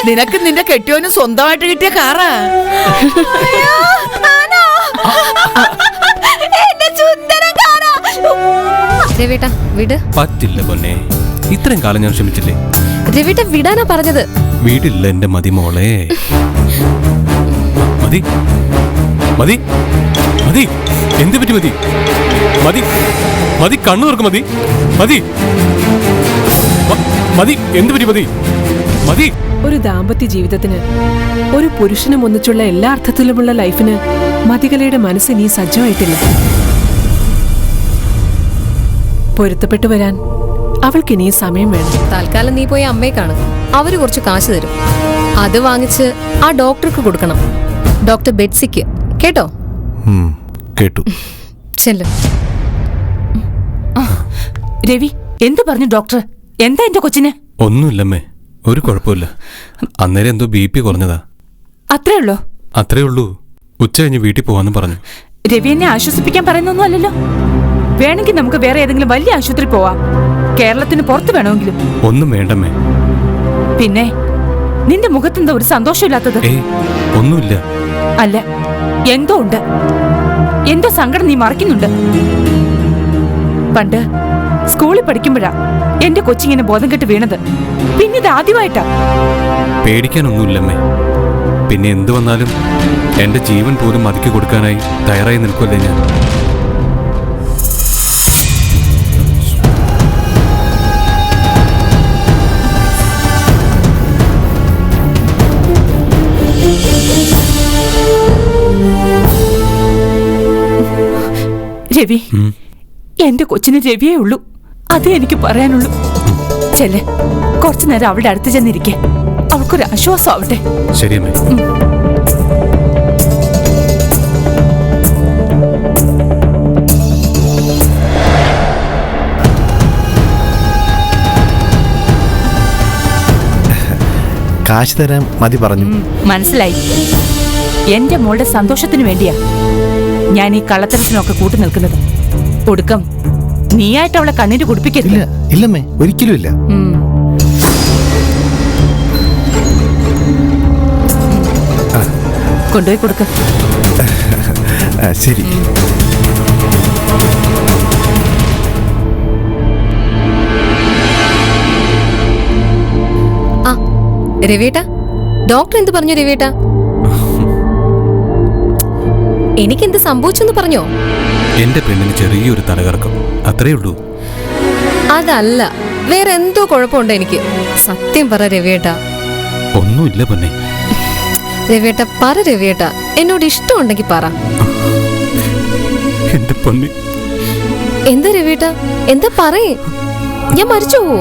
നിനക്ക് നിന്റെ കെട്ടിയോനും സ്വന്തമായിട്ട് കിട്ടിയ കാറാ. രവിട്ട വിട്. പറ്റില്ല പൊന്നെ, ഇത്രയും കാലം ഞാൻ ക്ഷമിച്ചില്ലേ. രവിട്ട വിടാനാ പറഞ്ഞത്. വീടില്ല എന്റെ മതി മോളെ. മതി മതി മതി. എന്ത് പറ്റി മതി? മതി മതി, കണ്ണു തുറക്കും. മതി മതി മതി. എന്ത് പറ്റി മതി? മതി. ഒരു ദാമ്പത്യ ജീവിതത്തിന്, ഒരു പുരുഷനും ഒന്നിച്ചുള്ള എല്ലാ അർത്ഥത്തിലുമുള്ള ലൈഫിന് മതികലയുടെ മനസ്സ് നീ സജ്ജമായിട്ടില്ല. പൊരുത്തപ്പെട്ടു വരാൻ അവൾക്ക് ഇനിയും സമയം വേണം. തൽക്കാലം നീ പോയി അമ്മയെ കാണും. അവര് കുറച്ച് കാശ് തരും. അത് വാങ്ങിച്ച് ആ ഡോക്ടർക്ക് കൊടുക്കണം. ഡോക്ടർ ബെറ്റ്സിക്ക്. കേട്ടോ? കേട്ടു. ചെല്ലു. രവി, എന്തു പറഞ്ഞു ഡോക്ടർ? എന്താ എന്റെ കൊച്ചിന്? ഒന്നുമില്ലമ്മേ, ഒരു കുഴപ്പമില്ല. അന്നേരം എന്തോ BP കുറഞ്ഞതാ. അത്രേ ഉള്ളോ? അത്രേ ഉള്ളൂ. ഉച്ച കഴിഞ്ഞ് വീട്ടിൽ പോവാന്ന് പറഞ്ഞു. രവി എന്നെ ആശ്വസിപ്പിക്കാൻ പറയുന്നൊന്നും അല്ലല്ലോ. വേണമെങ്കിൽ നമുക്ക് വേറെ ഏതെങ്കിലും വലിയ ആശുപത്രി പോവാം. കേരളത്തിന് പുറത്ത് വേണമെങ്കിലും. ഒന്നും വേണ്ടമ്മേ. പിന്നെ നിന്റെ മുഖത്തെന്താ ഒരു സന്തോഷമില്ലാത്തത്? ഒന്നുമില്ല. അല്ല, എന്തോ ഉണ്ട്. എന്തോ സങ്കടം നീ മറക്കുന്നുണ്ട്. പണ്ട് സ്കൂളിൽ പഠിക്കുമ്പോഴാ എന്റെ കൊച്ചിങ്ങനെ ബോധം കെട്ട് വീണത്. പിന്നിത് ആദ്യമായിട്ടാ. പേടിക്കാനൊന്നുമില്ലമ്മേ. പിന്നെ എന്തു വന്നാലും എന്റെ ജീവൻ പോലും മതിക്ക് കൊടുക്കാനായി തയ്യാറായി നിൽക്കുമല്ലേ ഞാൻ. രവി, എന്റെ കൊച്ചിന് രവിയേ ഉള്ളൂ. അതേ എനിക്ക് പറയാനുള്ളൂ. ചെല്ലെ, കുറച്ചു നേരം അവളുടെ അടുത്ത് ചെന്നിരിക്കെ. അവൾക്കൊരു ആശ്വാസം ആവട്ടെ. ശരിയമ്മേ. കാശ് തരാൻ മതി പറഞ്ഞു. മനസ്സിലായി. എന്റെ മോളുടെ സന്തോഷത്തിന് വേണ്ടിയാ ഞാൻ ഈ കള്ളത്തരത്തിനൊക്കെ കൂട്ടു നിൽക്കുന്നത്. ഒടുക്കം നീയായിട്ട് അവളെ കണ്ണീര് കുടിപ്പിക്കില്ല. ഇല്ലമ്മേ, ഒരിക്കലും ഇല്ല. കൊണ്ടുപോയി കൊടുക്ക. ശരി. ആ രവിയേട്ടാ, ഡോക്ടർ എന്ത് പറഞ്ഞു രവിയേട്ടാ? എനിക്കെന്ത് സംഭവിച്ചെന്ന് പറഞ്ഞോ? എന്റെ പെണ്ണിന് ചെറിയൊരു തലകറക്കം, അത്രേ ഉള്ളൂ. അതല്ല, വേറെ എന്തോ കുഴപ്പമുണ്ടോ എനിക്ക്? സത്യം പറ രവിയേട്ടാ. ഒന്നുമില്ല പൊന്നെ. രവിയേട്ടാ പറ രവിയേട്ടാ, എന്നോട് ഇഷ്ടമുണ്ടെങ്കിൽ പറ. എന്റെ പൊന്നി. എന്താ രവിയേട്ടാ, എന്താ പറയേ? ഞാൻ മരിച്ചു പോവോ?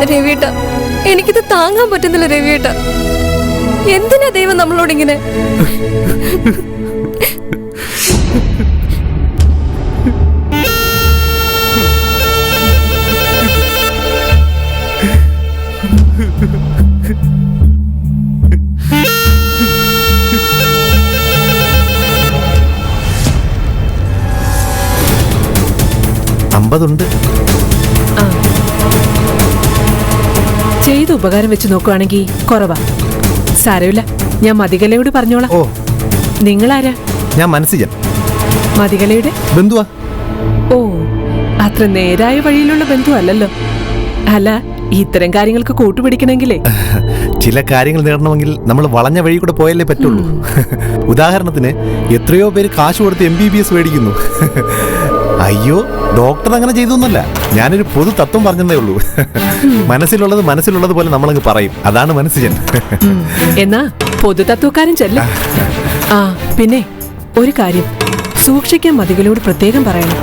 രവിയേട്ടാ, എനിക്കിത് താങ്ങാൻ പറ്റുന്നില്ല രവിയേട്ടാ. എന്തിനാ ദൈവം നമ്മളോടിങ്ങനെ? അമ്പതുണ്ട്. ചെയ്ത ഉപകാരം വെച്ച് നോക്കുവാണെങ്കിൽ കുറവാ. സാരമില്ല, ഞാൻ മതികലയോട് പറഞ്ഞോളാം. ഓ, നിങ്ങളാരാ? ഞാൻ മനസ്സിജൻ, മതികലയുടെ ബന്ധുവാ. ഓ, അത്ര നേരായ വഴിയിലുള്ള ബന്ധു അല്ലല്ലോ. അല്ല, ഇത്തരം കാര്യങ്ങൾക്ക് കൂട്ടുപിടിക്കണമെങ്കിലേ ചില കാര്യങ്ങൾ നേടണമെങ്കിൽ നമ്മൾ വളഞ്ഞ വഴി കൂടെ പോയല്ലേ പറ്റുള്ളൂ. ഉദാഹരണത്തിന് എത്രയോ പേര് കാശ് കൊടുത്ത് MBBS മേടിക്കുന്നു. അയ്യോ, ഡോക്ടർ അങ്ങനെ ചെയ്തൊന്നുമല്ല. ഞാനൊരു പൊതു തത്വം പറഞ്ഞതേ ഉള്ളൂ. മനസ്സിലുള്ളത് പോലെ നമ്മളങ്ങ് പറയും. അതാണ് മനസ്സിജൻ. എന്നാ പൊതുതത്വക്കാരൻ ചെല്ല. ആ പിന്നെ ഒരു കാര്യം സൂക്ഷിക്കാൻ മതികലോട് പ്രത്യേകം പറയണം.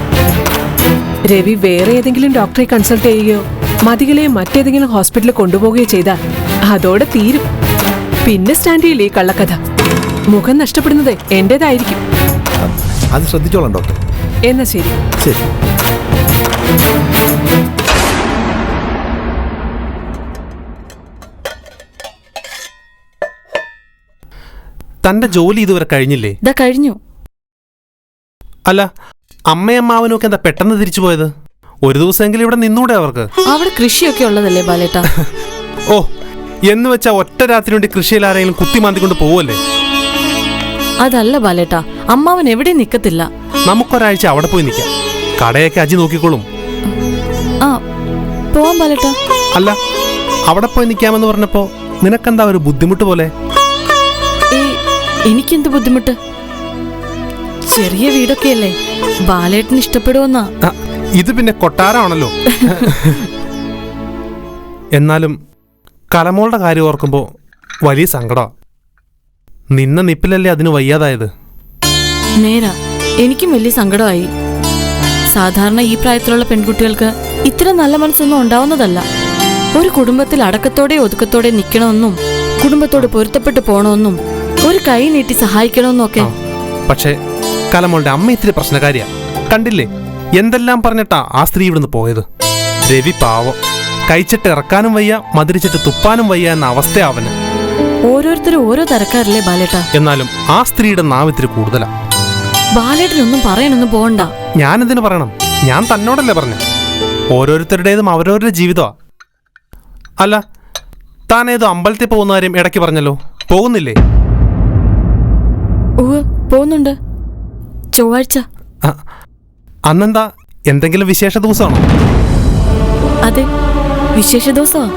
രവി വേറെ ഏതെങ്കിലും ഡോക്ടറെ കൺസൾട്ട് ചെയ്യുകയോ മതികലയെ മറ്റേതെങ്കിലും ഹോസ്പിറ്റലിൽ കൊണ്ടുപോവുകയോ ചെയ്താൽ അതോടെ തീരും. പിന്നെ സ്റ്റാൻഡ് ചെയ്യില്ലേ ഈ കള്ളക്കഥ. മുഖം നഷ്ടപ്പെടുന്നത് എന്റേതായിരിക്കും. അത് ശ്രദ്ധിച്ചോളാം ഡോക്ടർ. എന്നാ ശരി. ശരി. തന്റെ ജോലി ഇതുവരെ കഴിഞ്ഞില്ലേ? കഴിഞ്ഞു. അല്ല, അമ്മയമ്മാവനും ഒക്കെ എന്താ പെട്ടെന്ന് തിരിച്ചു പോയത്? ഒരു ദിവസമെങ്കിലും ഇവിടെ നിന്നൂടെ അവർക്ക്? അവിടെ കൃഷിയൊക്കെ ഉള്ളതല്ലേ ബാലേട്ട? ഓ, എന്ന് വെച്ചാ ഒറ്റ രാത്രി വേണ്ടി കൃഷിയിൽ ആരെങ്കിലും കുത്തിമാന്തിക്കൊണ്ട് പോവല്ലേ? അതല്ല ബാലേട്ട, അമ്മാവൻ എവിടെയും നിക്കത്തില്ല. നമുക്കൊരാഴ്ച അവിടെ പോയി നിൽക്കാം. കടയൊക്കെ അജി നോക്കിക്കോളും. ആ, പോവാം ബാലേട്ട. അല്ല, അവിടെ പോയി നിൽക്കാമെന്ന് പറഞ്ഞപ്പോ നിനക്കെന്താ ഒരു ബുദ്ധിമുട്ട് പോലെ? എനിക്കെന്ത് ബുദ്ധിമുട്ട്? ചെറിയ വീടൊക്കെയല്ലേ, ബാലേട്ടന് ഇഷ്ടപ്പെടുമെന്നാ. ഇത് പിന്നെ കൊട്ടാരമാണല്ലോ. എന്നാലും കലമോളുടെ കാര്യം ഓർക്കുമ്പോ വലിയ സങ്കടം. നിന്ന നിപ്പിലല്ലേ അതിന് വയ്യാതായത്. നേരാ, എനിക്കും വലിയ സങ്കടമായി. സാധാരണ ഈ പ്രായത്തിലുള്ള പെൺകുട്ടികൾക്ക് ഇത്ര നല്ല മനസ്സൊന്നും ഉണ്ടാവുന്നതല്ല. ഒരു കുടുംബത്തിൽ അടക്കത്തോടെ ഒതുക്കത്തോടെ നിൽക്കണമെന്നും കുടുംബത്തോട് പൊരുത്തപ്പെട്ടു പോണമെന്നും ഒരു കൈ നീട്ടി സഹായിക്കണമെന്നും ഒക്കെ. പക്ഷേ കലമോളുടെ അമ്മ ഇത്തിരി പ്രശ്നക്കാരിയാ. കണ്ടില്ലേ എന്തെല്ലാം പറഞ്ഞിട്ടാ ആ സ്ത്രീ ഇവിടുന്ന് പോയത്. രവി പാവം, കഴിച്ചിട്ട് ഇറക്കാനും വയ്യ, മധുരിച്ചിട്ട് തുപ്പാനും വയ്യ എന്ന അവസ്ഥ അവന്. ഓരോരുത്തരും ഓരോ തരക്കാരല്ലേ ബാലേട്ട. എന്നാലും ആ സ്ത്രീയുടെ നാവ് ഇത്തിരി കൂടുതലാ. ബാലേട്ടനൊന്നും പറയാനൊന്നും പോകണ്ട. ഞാനെന്തിനു പറയണം? ഞാൻ തന്നോടല്ലേ പറഞ്ഞു. ഓരോരുത്തരുടേതും അവരവരുടെ ജീവിതമാ. അല്ല, താനേതോ അമ്പലത്തിൽ പോകുന്ന കാര്യം ഇടയ്ക്ക് പറഞ്ഞല്ലോ, പോകുന്നില്ലേ? പോകുന്നുണ്ട്, ചൊവ്വാഴ്ച. അന്നെന്താ, എന്തെങ്കിലും വിശേഷ ദിവസമാണോ? അതെ, വിശേഷ ദിവസമാ.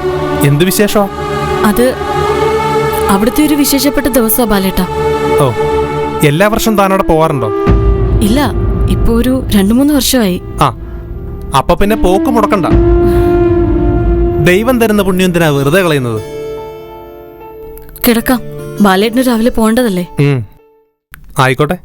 എന്ത് വിശേഷമാ? അത് അവിടുത്തെ ഒരു വിശേഷപ്പെട്ട ദിവസാ ബാലേട്ട. ഓ, എല്ലാ വർഷവും താനവിടെ പോവാറുണ്ടോ? ഇല്ല, ഇപ്പൊ ഒരു 2-3 വർഷമായി. ആ, അപ്പൊ പിന്നെ പോക്ക് മുടക്കണ്ട. ദൈവം തരുന്ന പുണ്യം എന്തിനാ വെറുതെ കളയുന്നത്? കിടക്കാം, ബാലേട്ടന് രാവിലെ പോകേണ്ടതല്ലേ. ആയിക്കോട്ടെ.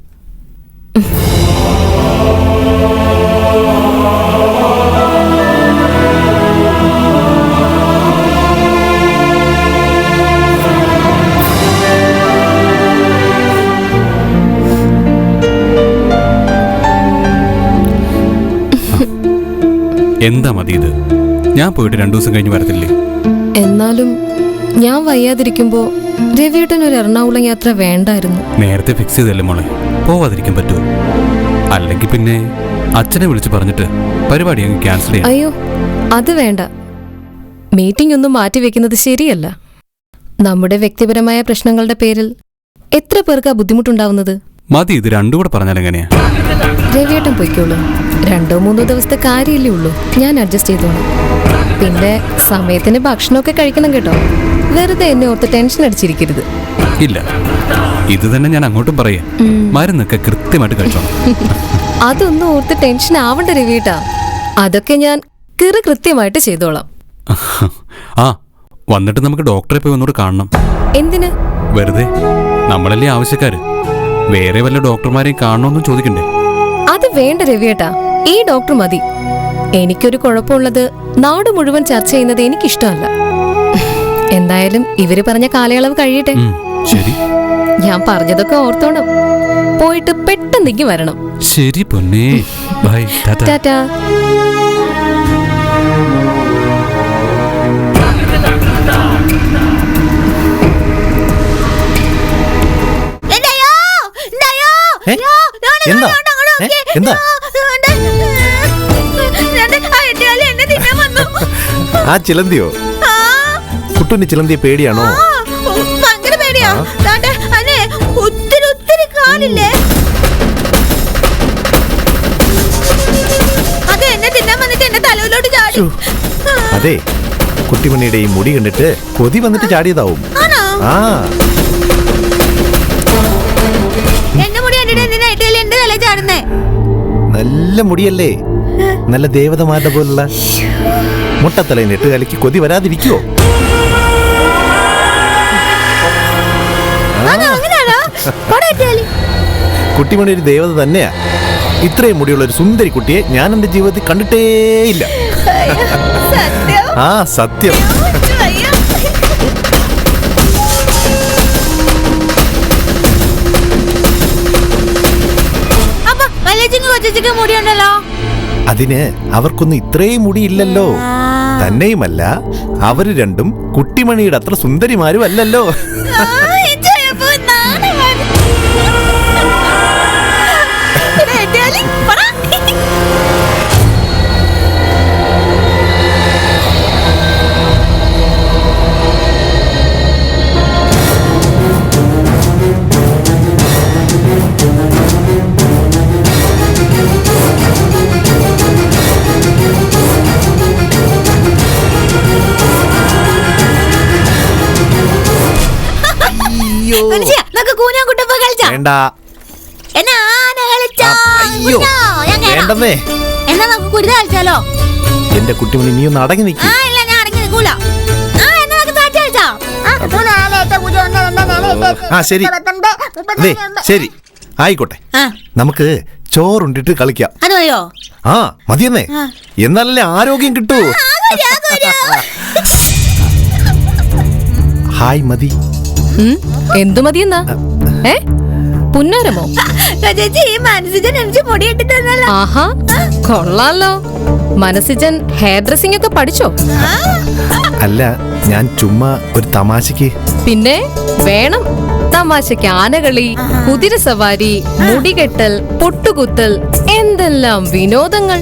എന്താ മതി ഇത്? ഞാൻ പോയിട്ട് 2 ദിവസം കഴിഞ്ഞ് വരത്തില്ലേ? എന്നാലും ഞാൻ വയ്യാതിരിക്കുമ്പോ രവിയേട്ടൻ ഒരു എറണാകുളം യാത്ര വേണ്ടായിരുന്നു. നേരത്തെ ഫിക്സ് ചെയ്തല്ലേ മോളെ, പോവാതിരിക്കാൻ പറ്റുമോ? അല്ലെങ്കിൽ പിന്നെ അച്ഛനെ വിളിച്ച് പറഞ്ഞിട്ട് പരിപാടി അങ്ങ് ക്യാൻസൽ ചെയ്യാം. അയ്യോ, അത് വേണ്ട. മീറ്റിംഗ് ഒന്നും മാറ്റിവെക്കുന്നത് ശരിയല്ല. നമ്മുടെ വ്യക്തിപരമായ പ്രശ്നങ്ങളുടെ പേരിൽ എത്ര പേർക്കാ ബുദ്ധിമുട്ടുണ്ടാവുന്നത്? മതി, ഇത് രണ്ടും കൂടെ പറഞ്ഞാൽ എങ്ങനെയാ? രവിയേട്ടൻ പൊയ്ക്കോളൂ. 2-3 ദിവസത്തെ കാര്യമല്ലേ ഉള്ളൂ, ഞാൻ അഡ്ജസ്റ്റ് ചെയ്തോളാം. പിന്നെ സമയത്തിന് ഭക്ഷണമൊക്കെ കഴിക്കണം കേട്ടോ. വെറുതെ എന്നെ ഓർത്ത് ടെൻഷൻ അടിച്ചിരിക്കരുത്. ഇല്ല, ഇത് തന്നെ ഞാൻ അങ്ങോട്ടും പറയാം. മരുന്നൊക്കെ കൃത്യമായിട്ട് കഴിച്ചോളാം. അതൊന്നും ഓർത്ത് ടെൻഷൻ ആവണ്ട രവിയേട്ടാ, അതൊക്കെ ഞാൻ കൃത്യമായിട്ട് ചെയ്തോളാം. ആ, വന്നിട്ട് നമുക്ക് ഡോക്ടറെ പോയി ഒന്നുകൂടെ കാണണം. എന്തിന്? വെറുതെ, നമ്മളല്ലേ ആവശ്യക്കാര്. വേറെ വല്ല ഡോക്ടർമാരെയും കാണണമെന്നും ചോദിക്കണ്ടേ? അത് വേണ്ട രവിയേട്ടാ, ഈ ഡോക്ടർ മതി. എനിക്കൊരു കുഴപ്പമുള്ളത് നാട് മുഴുവൻ ചർച്ച ചെയ്യുന്നത് എനിക്കിഷ്ടമല്ല. എന്തായാലും ഇവര് പറഞ്ഞ കാലയളവ് കഴിയട്ടെ. ശരി, ഞാൻ പറഞ്ഞതൊക്കെ ഓർത്തോണം. പോയിട്ട് പെട്ടെന്നേക്ക് വരണം. ശരി പൊന്നേ, ബൈ, ടാറ്റാ. ടാറ്റാ. എന്താ എന്താ? ആ ചിലന്തിയോ? കുട്ടുവിന് ചിലന്തിയെ പേടിയാണോ? ഭയങ്കര പേടിയാ. ഒത്തിരി കാലില്ലേ, അത് എന്നെ തിന്നാൻ വന്നിട്ട് എന്റെ തലയിലോട്ട് ചാടി. അതെ, കുട്ടിമണിയുടെ ഈ മുടി കണ്ടിട്ട് കൊതി വന്നിട്ട് ചാടിയതാവും. ആ, എന്റെ മുടി കണ്ടിട്ട് എന്തിനായിട്ടല്ലേ എന്റെ തല ചാടുന്നേ? നല്ല മുടിയല്ലേ, നല്ല ദേവതമാരുടെ പോലുള്ള. മുട്ടത്തലയിൽ ഇട്ട് കലക്കി കൊതി വരാതിരിക്കുവോ? കുട്ടിമണി ഒരു ദേവത തന്നെയാ. ഇത്രയും മുടിയുള്ള ഒരു സുന്ദരി കുട്ടിയെ ഞാൻ എന്റെ ജീവിതത്തിൽ കണ്ടിട്ടേയില്ല. ആ, സത്യം. മുടിയുണ്ടല്ലോ. അതിന് അവർക്കൊന്നും ഇത്രയും മുടിയില്ലല്ലോ. തന്നെയുമല്ല, അവര് രണ്ടും കുട്ടിമണിയുടെ അത്ര സുന്ദരിമാരും അല്ലല്ലോ. എന്റെ കൂനാ കുട്ടപ്പ കളിച്ചാ വേണ്ട. എന്നാ ആന കളിച്ചാ അയ്യോ, കുഞ്ഞോ, ഞാൻ കേറാം. വേണ്ടെന്നേ. എന്നാ നമുക്ക് കുരുത കളിച്ചാലോ? എന്റെ കുട്ടിമണി നീ ഒന്ന് അടങ്ങി നിൽക്കും. ആ ഇല്ല, ഞാൻ അടങ്ങി നിൽക്കൂല. ആ എന്നാ നമുക്ക് സാറ്റ് കളിച്ചാ? ആ ശരി ദേ, ശരി ആയിക്കോട്ടെ. ആ, നമുക്ക് ചോറുണ്ടിട്ട് കളിക്കാം. അത് മതിയോ? ആ മതിയെന്നേ. എന്നാലല്ലേ ആരോഗ്യം കിട്ടൂ. ഹായ് മതി. എന്തു മതിയെന്നാ? പുന്നാരമോ? ചേച്ചി ഈ മനസ്സിന് എനിക്ക് പൊടി ഇട്ടി തന്നല്ലോ. ആഹാ, കൊള്ളാലോ. മനസ്സിജൻ ഹെയർ ഡ്രസ്സിംഗ് ഒക്കെ പഠിച്ചോ? അല്ല, ഞാൻ ചുമ്മാ ഒരു തമാശക്ക്. പിന്നെ വേണം തമാശക്ക് ആനകളി, കുതിരസവാരി, മുടികെട്ടൽ, പൊട്ടുകുത്തൽ, എന്തെല്ലാം വിനോദങ്ങൾ.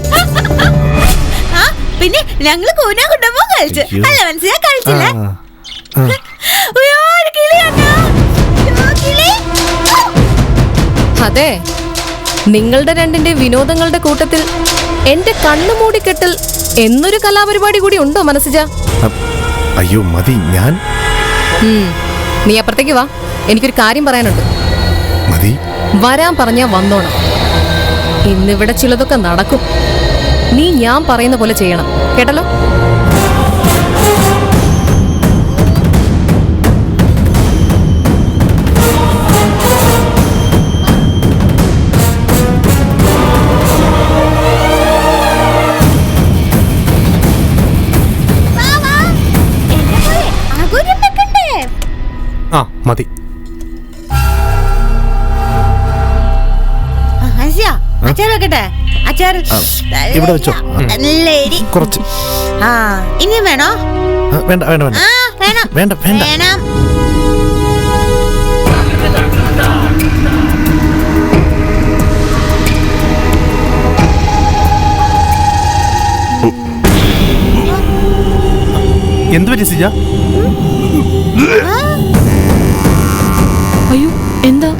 ആ പിന്നെ ഞങ്ങള് കൂനാ കുട്ടപ്പ കളിച്ചു. അയ്യോ. അല്ല മനസ്സിലാ കളിച്ചില്ലേ? ആ, ആ. അയ്യോ, ഒരു കിളി കണ്ടോ? അയ്യോ, കിളി. അതെ, നിങ്ങളുടെ രണ്ടിന്റെ വിനോദങ്ങളുടെ കൂട്ടത്തിൽ എന്റെ കണ്ണു മൂടിക്കെട്ടൽ എന്നൊരു കലാപരിപാടി കൂടി ഉണ്ടോ മനസ്സിജ? അയ്യോ മതി. ഞാൻ നീ അപ്പുറത്തേക്ക് വാ, എനിക്കൊരു കാര്യം പറയാനുണ്ട്. മതി. വരാൻ പറഞ്ഞാ വന്നോണം. ഇന്നിവിടെ ചിലതൊക്കെ നടക്കും. നീ ഞാൻ പറയുന്ന പോലെ ചെയ്യണം, കേട്ടല്ലോ? വാ, വാ. എന്നെ പോലെ ആഘോഷം വെക്കണ്ടേ? ആ മതി. മനസ്സിലാ? അച്ചാർ വെക്കട്ടെ? അച്ചാർ ഇവിടെ വെച്ചോ. നല്ല എരി. കുറച്ച്. ആ ഇനിയും വേണോ? വേണ്ട വേണ്ട വേണ്ട ആ വേണം വേണ്ട വേണ്ട. വേണം. എന്ത് പറ്റി സിജ? അയ്യോ, എന്താ?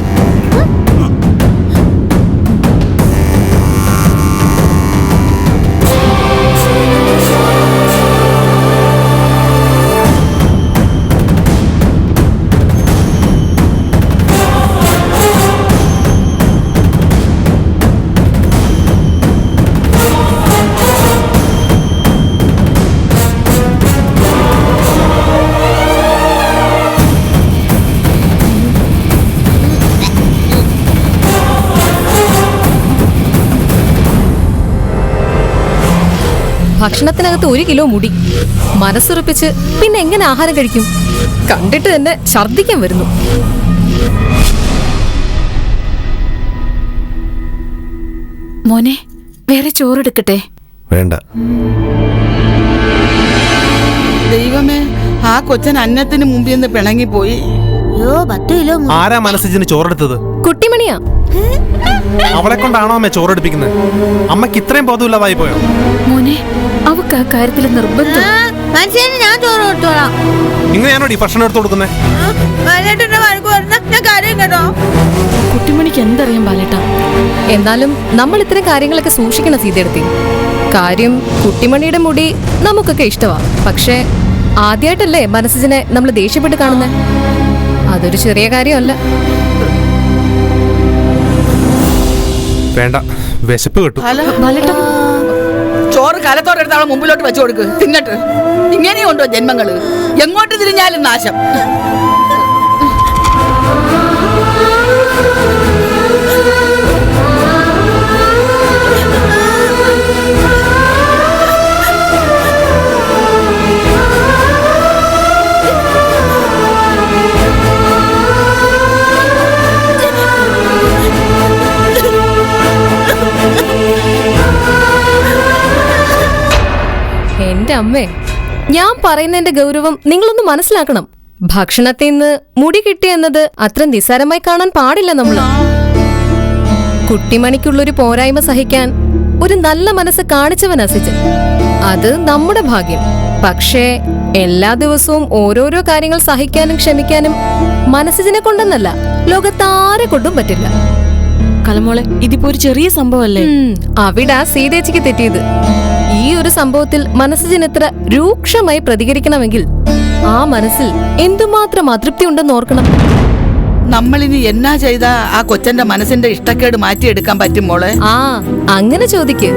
ഭക്ഷണത്തിനകത്ത് 1 കിലോ മുടി. മനസ്സുറപ്പിച്ച് പിന്നെ എങ്ങനെ ആഹാരം കഴിക്കും? കണ്ടിട്ട് തന്നെ ഛർദ്ദിക്കാൻ വരുന്നു. മോനെ, വേറെ ചോറെടുക്കട്ടെ? വേണ്ട. ദൈവമേ, ആ കൊച്ചൻ അന്നത്തിന് മുമ്പിൽ നിന്ന് പിണങ്ങിപ്പോയി. അയ്യോ 10 കിലോ ആരാ മനസ്സിന് ചോറെടുത്തത്? കുട്ടിമണിയാ. അവളെ കൊണ്ടാണോ അമ്മ ചോറെടുപ്പിക്കുന്നത്? അമ്മക്ക് ഇത്രയും ബോധമില്ലാതായി പോയോ? മോനെ, അവക്ക് ആ കാര്യത്തിൽ നിർബന്ധം. മനസ്സിന് ഞാൻ ചോറ് കൊടുത്തോളാം. ഇങ്ങനെയാണോ ഈ ഭക്ഷണം എടുത്തു കൊടുക്കുന്നത്? വഴക്ക് പറഞ്ഞ ഞാൻ കാര്യം കേട്ടോ. കുട്ടിമണിക്ക് എന്തറിയാം ബാലേട്ടാ? എന്നാലും നമ്മൾ ഇത്തരം കാര്യങ്ങളൊക്കെ സൂക്ഷിക്കണം സീതയെടുത്തി. കാര്യം കുട്ടിമണിയുടെ മുടി നമുക്കൊക്കെ ഇഷ്ടമാ. പക്ഷേ ആദ്യമായിട്ടല്ലേ മനസ്സിനെ നമ്മൾ ദേഷ്യപ്പെട്ട് കാണുന്നത്. അതൊരു ചെറിയ കാര്യമല്ല. വേണ്ട, വിശപ്പ് കിട്ടും. ബാലേട്ടാ, ചോറ് കലത്തോടെടുത്ത് അവളെ മുമ്പിലോട്ട് വെച്ചു കൊടുക്ക്, തിന്നട്ട്. ഇങ്ങനെയുണ്ടോ ജന്മങ്ങള്? എങ്ങോട്ട് തിരിഞ്ഞാലും നാശം. എന്റെ അമ്മേ, ഞാൻ പറയുന്നതിന്റെ ഗൗരവം നിങ്ങളൊന്ന് മനസ്സിലാക്കണം. ഭക്ഷണത്തിൽ നിന്ന് മുടി കിട്ടിയെന്നത് അത്ര നിസ്സാരമായി കാണാൻ പാടില്ല നമ്മള്. കുട്ടിമണിക്കുള്ളൊരു പോരായ്മ സഹിക്കാൻ ഒരു നല്ല മനസ്സ് കാണിച്ചവൻ അസിജൻ. അത് നമ്മുടെ ഭാഗ്യം. പക്ഷേ എല്ലാ ദിവസവും ഓരോരോ കാര്യങ്ങൾ സഹിക്കാനും ക്ഷമിക്കാനും മനസ്സിനെ കൊണ്ടെന്നല്ല, ലോകത്താരെ കൊണ്ടും പറ്റില്ല. കലമോളെ, ഇതിപ്പോ ഒരു ചെറിയ സംഭവല്ലേ? അവിടാ സീതേച്ചിക്ക് തെറ്റിയത്. ഈ ഒരു സംഭവത്തിൽ മനസ്സിന് എത്ര രൂക്ഷമായി പ്രതികരിക്കണമെങ്കിൽ ആ മനസ്സിൽ എന്തുമാത്രം അതൃപ്തി ഉണ്ടെന്ന് ഓർക്കണം. നമ്മളിനി എന്നാ ചെയ്ത ആ കൊച്ചന്റെ മനസ്സിന്റെ ഇഷ്ടക്കേട് മാറ്റിയെടുക്കാൻ പറ്റും മോളെ? ആ അങ്ങനെ ചോദിക്ക്.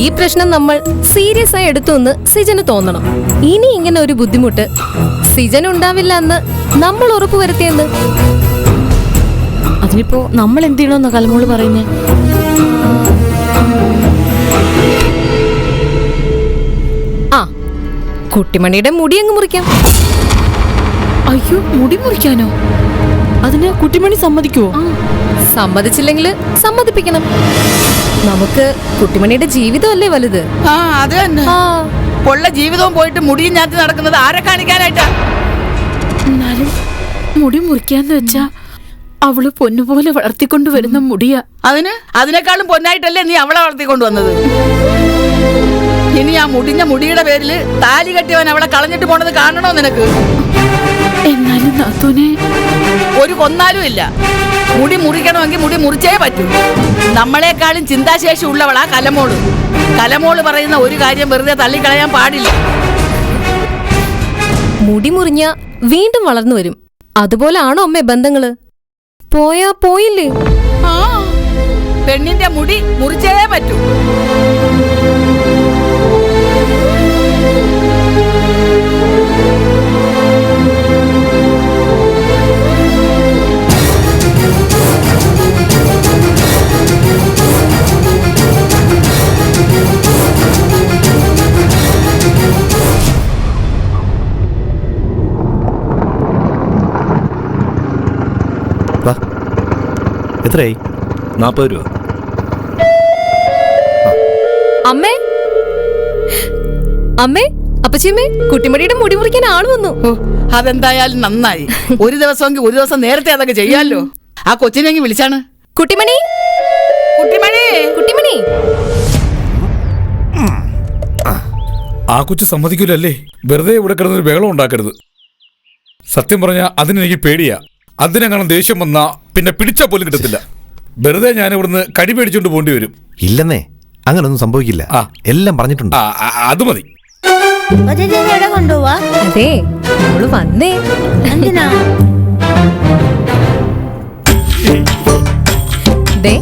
ഈ പ്രശ്നം നമ്മൾ സീരിയസ് ആയി എടുത്തു എന്ന് സിജന് തോന്നണം. ഇനി ഇങ്ങനെ ഒരു ബുദ്ധിമുട്ട് സിജൻ ഉണ്ടാവില്ല എന്ന് നമ്മൾ ഉറപ്പുവരുത്തിയെന്ന്. അതിനിപ്പോ നമ്മൾ എന്ത് ചെയ്യണമെന്ന് കലമോള് പറയുന്നേ? ആ കുട്ടിമണിയുടെ മുടി അങ്ങ് മുറിക്കാം. അയ്യോ, മുടി മുറിക്കാനോ? അതിന് കുട്ടിമണി സമ്മതിക്കുവോ? സമ്മതിച്ചില്ലെങ്കിൽ സമ്മതിപ്പിക്കണം. നമുക്ക് കുട്ടിമണിയുടെ ജീവിതമല്ലേ വലുത്. ആ അത് തന്നെ. ഉള്ള ജീവിതവും പോയിട്ട് മുടിയും ഞാത്തി നടക്കുന്നത് ആരെ കാണിക്കാനായിട്ടാ? എന്നാലും മുടി മുറിക്കാന്ന് വെച്ചാ അവള് പൊന്നുപോലെ വളർത്തിക്കൊണ്ടുവരുന്ന മുടിയാ. അതിനേക്കാളും പൊന്നായിട്ടല്ലേ നീ അവളെ വളർത്തിക്കൊണ്ടുവന്നത്? ഇനി ആ മുടിഞ്ഞ മുടിയുടെ പേരിൽ താലി കെട്ടിയവൻ അവളെ കളഞ്ഞിട്ട് പോണത് കാണണോ നിനക്ക്? എന്നാലും നാത്തൂനെ ഒരു കൊന്നാലും ഇല്ല. മുടി മുറിക്കണമെങ്കിൽ മുടി മുറിച്ചേ പറ്റൂ. നമ്മളെക്കാളും ചിന്താശേഷി ഉള്ളവളാ കലമോള്. കലമോള് പറയുന്ന ഒരു കാര്യം വെറുതെ തള്ളിക്കളയാൻ പാടില്ല. മുടി മുറിഞ്ഞ വീണ്ടും വളർന്നു വരും. അതുപോലെ ആണോ അമ്മേ ബന്ധങ്ങള്? പോയാ പോയില്ലേ? ആ പെണ്ണിന്റെ മുടി മുറിച്ചേ പറ്റൂ. എത്രയായി? 40 രൂപ. അമ്മേ അമ്മേ അപ്പച്ചിയമ്മേ, കുട്ടിമണിയുടെ മുടി മുറിക്കാൻ ആള് വന്നു. അതെന്തായാലും നന്നായി. ഒരു ദിവസമെങ്കിൽ ഒരു ദിവസം നേരത്തെ അതൊക്കെ ചെയ്യാമല്ലോ. ആ കൊച്ചിനെങ്കിൽ വിളിച്ചാണ്. കുട്ടിമണി കുട്ടിമണി കുട്ടിമണി. ആ കൊച്ചു സമ്മതിക്കൂലല്ലേ? വെറുതെ ഇവിടെ കിടന്നൊരു ബഹളം ഉണ്ടാക്കരുത്. സത്യം പറഞ്ഞാൽ അതിനെനിക്ക് പേടിയാ. അതിനെങ്ങനെ ദേഷ്യം വന്നാ പിന്നെ പിടിച്ചാ പോലും കിട്ടത്തില്ല. വെറുതെ ഞാൻ ഇവിടുന്ന് കടി പേടിച്ചോണ്ട് പോണ്ടി വരും. ഇല്ലെന്നേ, അങ്ങനൊന്നും സംഭവിക്കില്ല. എല്ലാം പറഞ്ഞിട്ടുണ്ട്. അത് മതി. കൊണ്ടുപോവാ. അതെ, അവള് വന്നേ. എന്തിനാ? ദേ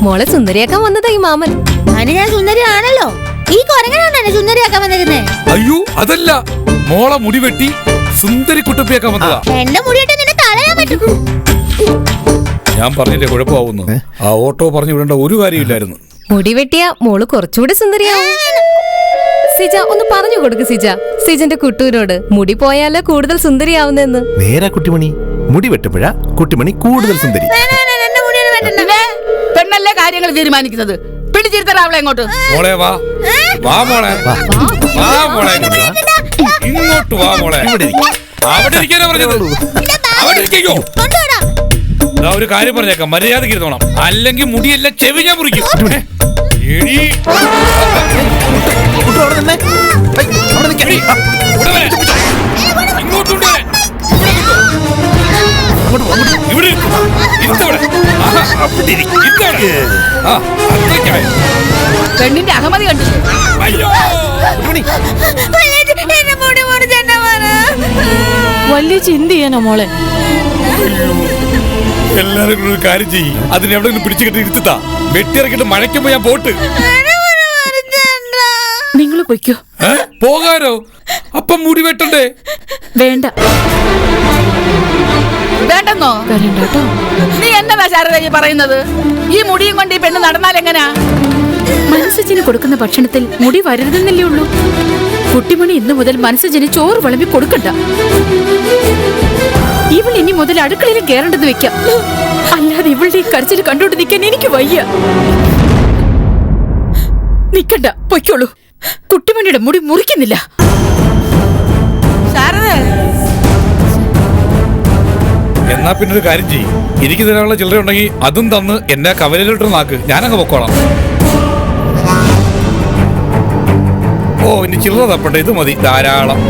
മോളെ സുന്ദരിയാക്കാൻ വന്നതാ ഈ മാമൻ. അതിന് ഞാൻ സുന്ദരിയാണല്ലോ. ഈ കൊരങ്ങനാണ് എന്നെ സുന്ദരിയാക്കാൻ വന്നിരുന്നേ. അയ്യോ അതല്ല, മോളെ മുടി വെട്ടി സുന്ദരി കുട്ടപ്പിയാക്കാൻ വന്നതാ. എന്റെ മുടിയിട്ട് നിന്നെ തടയാൻ പറ്റും. ഞാൻ പറഞ്ഞില്ലേ കുഴപ്പമാവുന്നു. ആ ഓട്ടോ പറഞ്ഞു വിടേണ്ട ഒരു കാര്യമില്ലായിരുന്നു. മുടി വെട്ടിയ മോള് കുറച്ചുകൂടി സുന്ദരിയാവും. സിജ ഒന്ന് പറഞ്ഞു കൊടുക്ക് സിജ, സിജന്റെ കുട്ടൂരോട് മുടി പോയാലോ കൂടുതൽ സുന്ദരിയാവുന്നെന്ന്. നേരാ കുട്ടിമണി, മുടി വെട്ടുമ്പോഴാ കുട്ടിമണി കൂടുതൽ സുന്ദരി. പെണ്ണല്ലേ കാര്യങ്ങൾ തീരുമാനിക്കുന്നത്. പിടിച്ചിരുത്തരാ അവളെ ഇങ്ങോട്ട്. മോളെ വാ വാ മോളെ വാ മോളെ ഇങ്ങോട്ട് വാ മോളെ. അവിടെ ഇരിക്കാനാ പറഞ്ഞത്. അവിടെ ഇരിക്കോ. ഒരു കാര്യം പറഞ്ഞേക്കാം, മര്യാദക്ക് ഇരുന്നോണം, അല്ലെങ്കിൽ മുടിയെല്ലാം ചെവി ഞാൻ മുറിക്കും. പെണ്ണിന്റെ അഹമതി കണ്ടില്ലേ? വലിയ ചിന്ത ചെയ്യാനോ മോളെ? എല്ലാരും കൂടെ ഒരു കാര്യം ചെയ്യും, അതിനെ എവിടെ പിടിച്ചു കെട്ടി ഇരുത്താ. വെട്ടിയിറക്കിട്ട് മഴയ്ക്കുമ്പോ ഞാൻ പോട്ട്. നിങ്ങൾ പൊയ്ക്കോ. പോകാനോ? അപ്പം മുടി വെട്ടണ്ടേ? വേണ്ട. വേണ്ടെന്നോ? നീ എന്നതാ ശാരദ പറയുന്നത്? ഈ മുടിയും കൊണ്ട് ഈ പെണ്ണ് നടന്നാൽ എങ്ങനാ? മനസ്സജിന് കൊടുക്കുന്ന ഭക്ഷണത്തിൽ മുടി വരരുതെന്നല്ലേ ഉള്ളൂ. കുട്ടിമണി ഇന്നു മുതൽ മനസ്സജിന് ചോറ് വിളമ്പി കൊടുക്കണ്ട. ഇവൾ ഇനി മുതൽ അടുക്കളയിലും കേറേണ്ടത് വെക്കാം. അല്ലാതെ ഇവളുടെ ഈ കരച്ചിൽ കണ്ടോണ്ട് നിൽക്കാൻ എനിക്ക് വയ്യ. നിക്കണ്ട, പൊയ്ക്കോളൂ. കുട്ടിമണിയുടെ മുടി മുറിക്കുന്നില്ല. എന്നാ പിന്നെ ഒരു കാര്യം ചെയ്യും, എനിക്ക് തരാനുള്ള ചില്ലറ ഉണ്ടെങ്കിൽ അതും തന്ന് എന്നെ കവലയിലോട്ട് നാക്ക്, ഞാനങ്ങ് പൊക്കോളാം. ഓ ഇനി ചില്ലറ തപ്പണ്ട, ഇത് മതി ധാരാളം.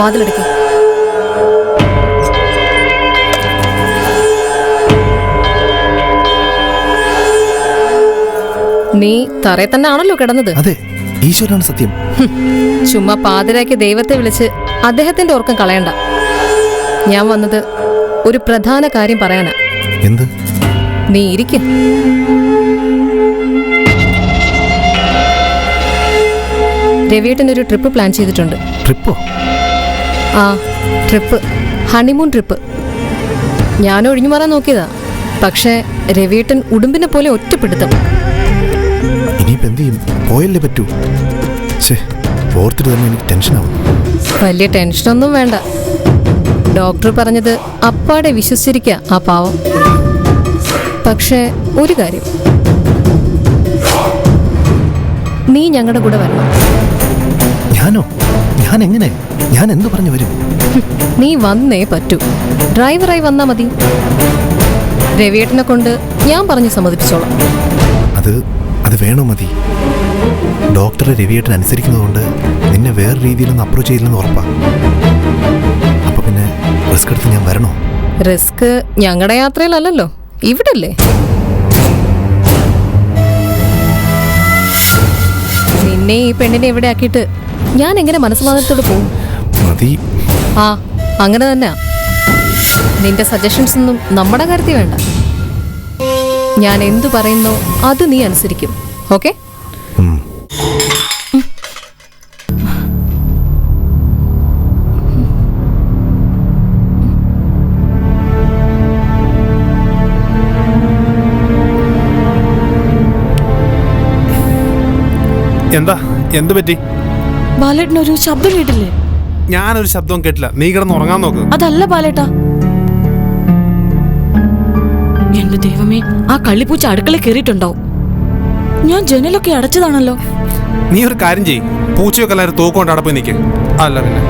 വാതിലടയ്ക്ക്. നീ തറയെ തന്നെ ആണല്ലോ കിടന്നത്. അതെ, ഈശ്വരനാണ് സത്യം. ചുമ്മാ പാതിരാക്കി ദൈവത്തെ വിളിച്ച് അദ്ദേഹത്തിന്റെ ഓർക്കം കളയണ്ട. ഞാൻ വന്നത് ഒരു പ്രധാന കാര്യം പറയാനാ. എന്ത്? നീ ഇരിക്ക്. രവിയേട്ടനൊരു ട്രിപ്പ് പ്ലാൻ ചെയ്തിട്ടുണ്ട്. ട്രിപ്പോ? ആ, ട്രിപ്പ്. Honeymoon trip. ഞാൻ ഒഴിഞ്ഞു മാറാൻ നോക്കിയതാ. പക്ഷേ രവിയേട്ടൻ ഉടുമ്പിനെ പോലെ ഒറ്റപ്പെടുത്തും. ഇനിയിപ്പോ എന്ത് ചെയ്യും? പോയല്ലേ പറ്റൂ. ഓർത്തിട്ട് തന്നെ എനിക്ക് ടെൻഷനാവും. വലിയ ടെൻഷനൊന്നും വേണ്ട. ഡോക്ടർ പറഞ്ഞത് അപ്പാടെ വിശ്വസിച്ചിരിക്കുക ആ പാവം. പക്ഷേ ഒരു കാര്യം, നീ ഞങ്ങളുടെ കൂടെ വരണം. ഞാനോ? ഞാൻ എങ്ങനെ? ഞാൻ എന്തു പറഞ്ഞു വരും? നീ വന്നേ പറ്റൂ. ഡ്രൈവറായി വന്നാ മതി. രവിയേട്ടനെ കൊണ്ട് ഞാൻ പറഞ്ഞു സമ്മതിപ്പിച്ചോളാം. അത് വേണോ? മതി. ഡോക്ടറെ രവിയേട്ടൻ അനുസരിക്കുന്നതുകൊണ്ട് നിന്നെ വേറെ രീതിയിലൊന്നും അപ്രോച്ച് ചെയ്യില്ലെന്ന് ഉറപ്പാ. അപ്പൊ പിന്നെ റിസ്ക് എടുത്ത് ഞാൻ വരണോ? റിസ്ക് ഞങ്ങളുടെ യാത്രയിലല്ലോ, ഇവിടല്ലേ. നിന്നെ ഈ പെണ്ണിനെ എവിടെ ആക്കിയിട്ട് ഞാൻ എങ്ങനെ മനസ്സമാധാനത്തോട് പോകും? മതി. ആ, അങ്ങനെ തന്നെ. നിന്റെ സജഷൻസ് ഒന്നും നമ്മുടെ കാര്യത്തിൽ വേണ്ട. ഞാൻ എന്തു പറയുന്നോ അത് നീ അനുസരിക്കും. ഓക്കെ? എന്താ? എന്ത് പറ്റി? ബാലേട്ടനൊരു ശബ്ദം കേട്ടില്ലേ? ഞാനൊരു ശബ്ദവും കേട്ടില്ല. നീ കിടന്ന് ഉറങ്ങാൻ നോക്ക്. അതല്ല ബാലേട്ടാ. എന്റെ ദൈവമേ, ആ കള്ളിപ്പൂച്ച അടുക്കള കയറിയിട്ടുണ്ടാവും. ഞാൻ ജനലൊക്കെ അടച്ചതാണല്ലോ. നീ ഒരു കാര്യം ചെയ്യ്, പൂച്ചയൊക്കെ എല്ലാവരും തോക്കൊണ്ട് അടപ്പ് നിൽക്ക്. അല്ല പിന്നെ